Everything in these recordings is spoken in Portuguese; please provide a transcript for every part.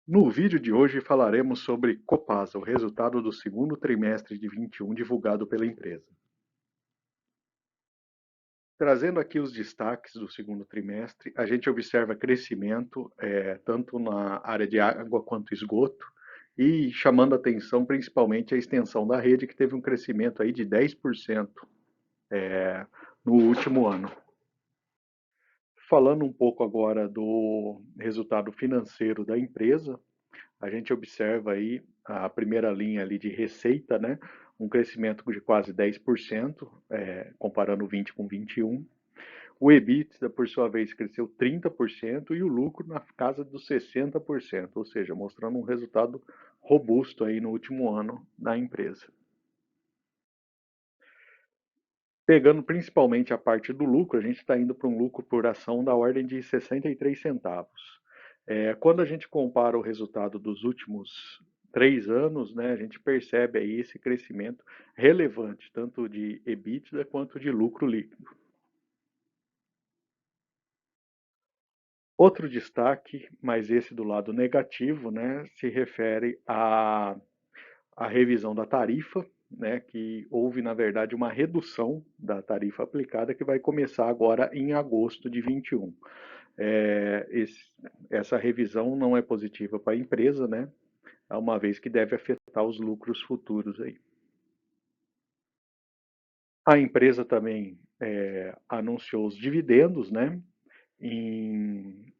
No vídeo de hoje falaremos sobre Copasa, o resultado do segundo trimestre de 21 divulgado pela empresa. Trazendo aqui os destaques do segundo trimestre, a gente observa crescimento tanto na área de água quanto esgoto e chamando atenção principalmente a extensão da rede, que teve um crescimento aí de 10% no último ano. Falando um pouco agora do resultado financeiro da empresa, a gente observa aí a primeira linha ali de receita, né? Um crescimento de quase 10%, comparando 20 com 21. O EBITDA, por sua vez, cresceu 30% e o lucro na casa dos 60%, ou seja, mostrando um resultado robusto aí no último ano da empresa. Pegando principalmente a parte do lucro, a gente está indo para um lucro por ação da ordem de 63 centavos. Quando a gente compara o resultado dos últimos 3 anos, né, a gente percebe aí esse crescimento relevante, tanto de EBITDA quanto de lucro líquido. Outro destaque, mas esse do lado negativo, né, se refere à revisão da tarifa, né, que houve, na verdade, uma redução da tarifa aplicada que vai começar agora em agosto de 21. Essa revisão não é positiva para a empresa, né, uma vez que deve afetar os lucros futuros aí. A empresa também anunciou os dividendos, né, em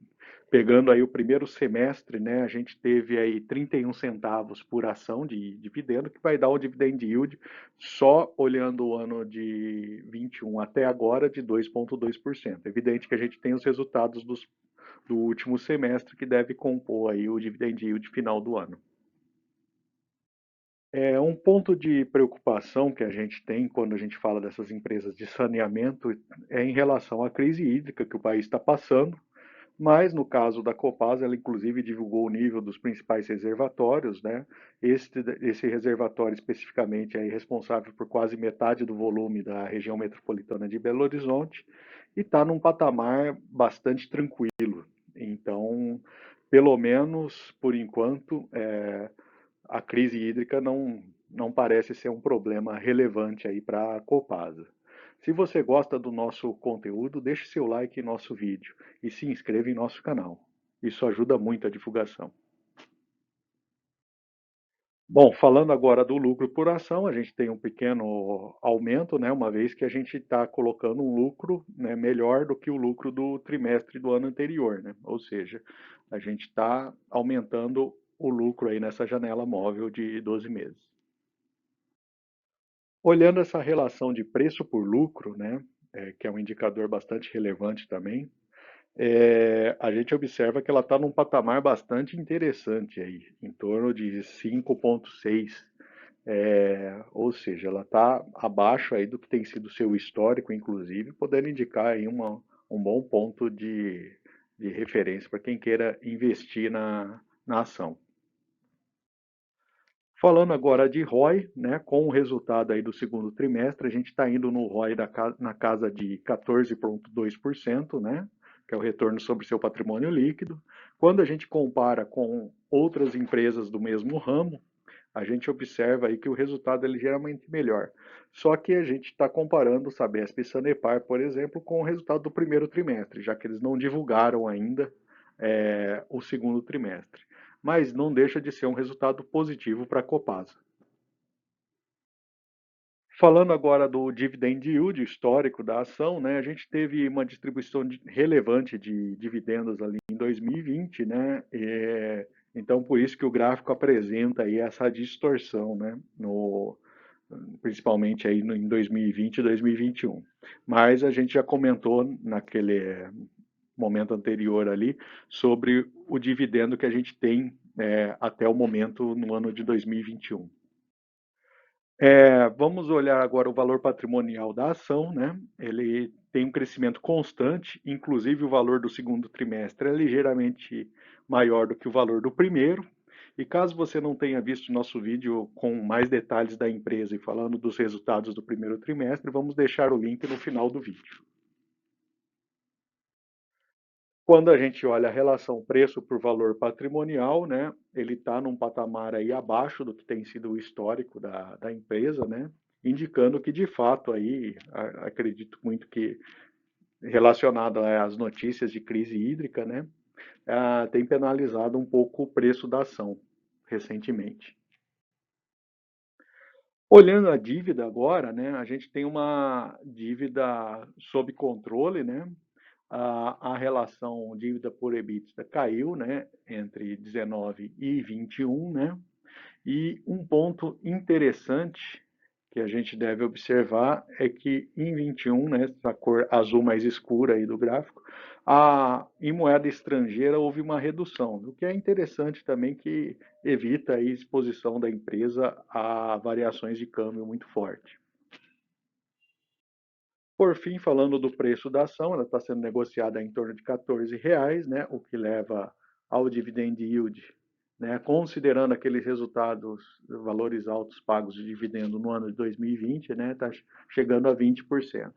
pegando aí o primeiro semestre, né, a gente teve aí 31 centavos por ação de dividendo, que vai dar um dividend yield, só olhando o ano de 21 até agora, de 2,2%. Evidente que a gente tem os resultados do último semestre, que deve compor aí o dividend yield final do ano. Um ponto de preocupação que a gente tem quando a gente fala dessas empresas de saneamento é em relação à crise hídrica que o país está passando. Mas no caso da Copasa, ela inclusive divulgou o nível dos principais reservatórios, né? Esse reservatório especificamente é responsável por quase metade do volume da região metropolitana de Belo Horizonte e está num patamar bastante tranquilo. Então, pelo menos por enquanto, a crise hídrica não parece ser um problema relevante aí para a Copasa. Se você gosta do nosso conteúdo, deixe seu like em nosso vídeo e se inscreva em nosso canal. Isso ajuda muito a divulgação. Bom, falando agora do lucro por ação, a gente tem um pequeno aumento, né, uma vez que a gente está colocando um lucro, né, melhor do que o lucro do trimestre do ano anterior, né? Ou seja, a gente está aumentando o lucro aí nessa janela móvel de 12 meses. Olhando essa relação de preço por lucro, né, que é um indicador bastante relevante também, a gente observa que ela está num patamar bastante interessante aí, em torno de 5,6, ou seja, ela está abaixo aí do que tem sido seu histórico, inclusive, podendo indicar aí um bom ponto de referência para quem queira investir na ação. Falando agora de ROI, né, com o resultado aí do segundo trimestre, a gente está indo no ROI na casa de 14,2%, né, que é o retorno sobre seu patrimônio líquido. Quando a gente compara com outras empresas do mesmo ramo, a gente observa aí que o resultado é ligeiramente melhor. Só que a gente está comparando o Sabesp e Sanepar, por exemplo, com o resultado do primeiro trimestre, já que eles não divulgaram ainda o segundo trimestre. Mas não deixa de ser um resultado positivo para a Copasa. Falando agora do dividend yield histórico da ação, né, a gente teve uma distribuição relevante de dividendos ali em 2020, né, então por isso que o gráfico apresenta aí essa distorção, né, principalmente aí em 2020 e 2021. Mas a gente já comentou naquele momento anterior ali sobre o dividendo que a gente tem até o momento no ano de 2021. Vamos olhar agora o valor patrimonial da ação, né? Ele tem um crescimento constante, inclusive o valor do segundo trimestre é ligeiramente maior do que o valor do primeiro. E caso você não tenha visto nosso vídeo com mais detalhes da empresa e falando dos resultados do primeiro trimestre, vamos deixar o link no final do vídeo. Quando a gente olha a relação preço por valor patrimonial, né, ele está num patamar aí abaixo do que tem sido o histórico da empresa, né, indicando que de fato aí, acredito muito que relacionado às notícias de crise hídrica, né, tem penalizado um pouco o preço da ação recentemente. Olhando a dívida agora, né, a gente tem uma dívida sob controle, né? A relação dívida por EBITDA caiu, né, entre 19 e 21, né? E um ponto interessante que a gente deve observar é que em 21, né, essa cor azul mais escura aí do gráfico, em moeda estrangeira houve uma redução, o que é interessante também que evita a exposição da empresa a variações de câmbio muito forte. Por fim, falando do preço da ação, ela está sendo negociada em torno de R$ 14, né, o que leva ao dividend yield, né, considerando aqueles resultados, valores altos pagos de dividendo no ano de 2020, né, está chegando a 20%.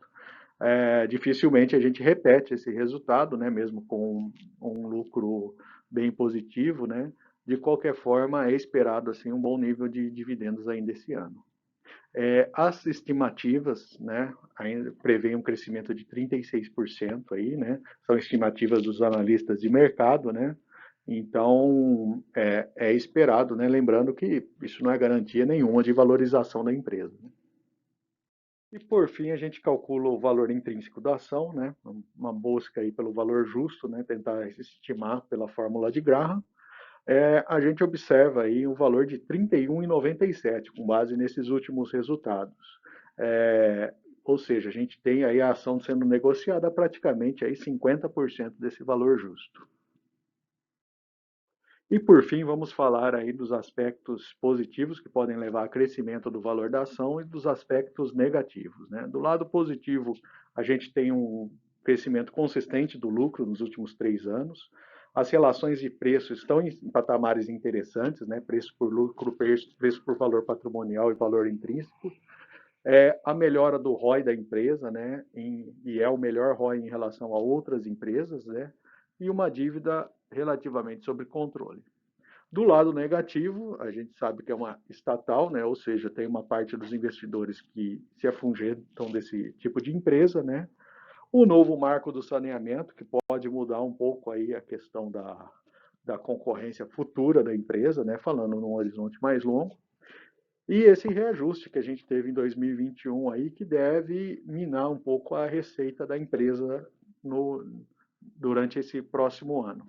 Dificilmente a gente repete esse resultado, né, mesmo com um lucro bem positivo, né, de qualquer forma é esperado assim um bom nível de dividendos ainda esse ano. As estimativas, né, ainda prevêem um crescimento de 36% aí, né? São estimativas dos analistas de mercado, né? Então, é esperado, né? Lembrando que isso não é garantia nenhuma de valorização da empresa, né? E por fim, a gente calcula o valor intrínseco da ação, né? Uma busca aí pelo valor justo, né? Tentar estimar pela fórmula de Graham. A gente observa aí um valor de R$ 31,97, com base nesses últimos resultados. Ou seja, a gente tem aí a ação sendo negociada praticamente aí 50% desse valor justo. E por fim, vamos falar aí dos aspectos positivos que podem levar a crescimento do valor da ação e dos aspectos negativos, né? Do lado positivo, a gente tem um crescimento consistente do lucro nos últimos 3 anos. As relações de preço estão em patamares interessantes, né? Preço por lucro, preço por valor patrimonial e valor intrínseco. A melhora do ROI da empresa, né? E é o melhor ROI em relação a outras empresas, né? E uma dívida relativamente sob controle. Do lado negativo, a gente sabe que é uma estatal, né? Ou seja, tem uma parte dos investidores que se afugentam desse tipo de empresa, né? O novo marco do saneamento, que pode mudar um pouco aí a questão da concorrência futura da empresa, né? Falando num horizonte mais longo. E esse reajuste que a gente teve em 2021 aí, que deve minar um pouco a receita da empresa durante esse próximo ano.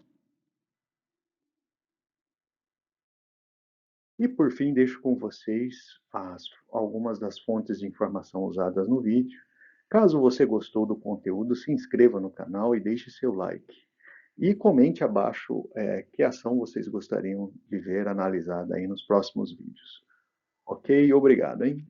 E por fim, deixo com vocês algumas das fontes de informação usadas no vídeo. Caso você gostou do conteúdo, se inscreva no canal e deixe seu like. E comente abaixo que ação vocês gostariam de ver analisada aí nos próximos vídeos. Ok? Obrigado, hein?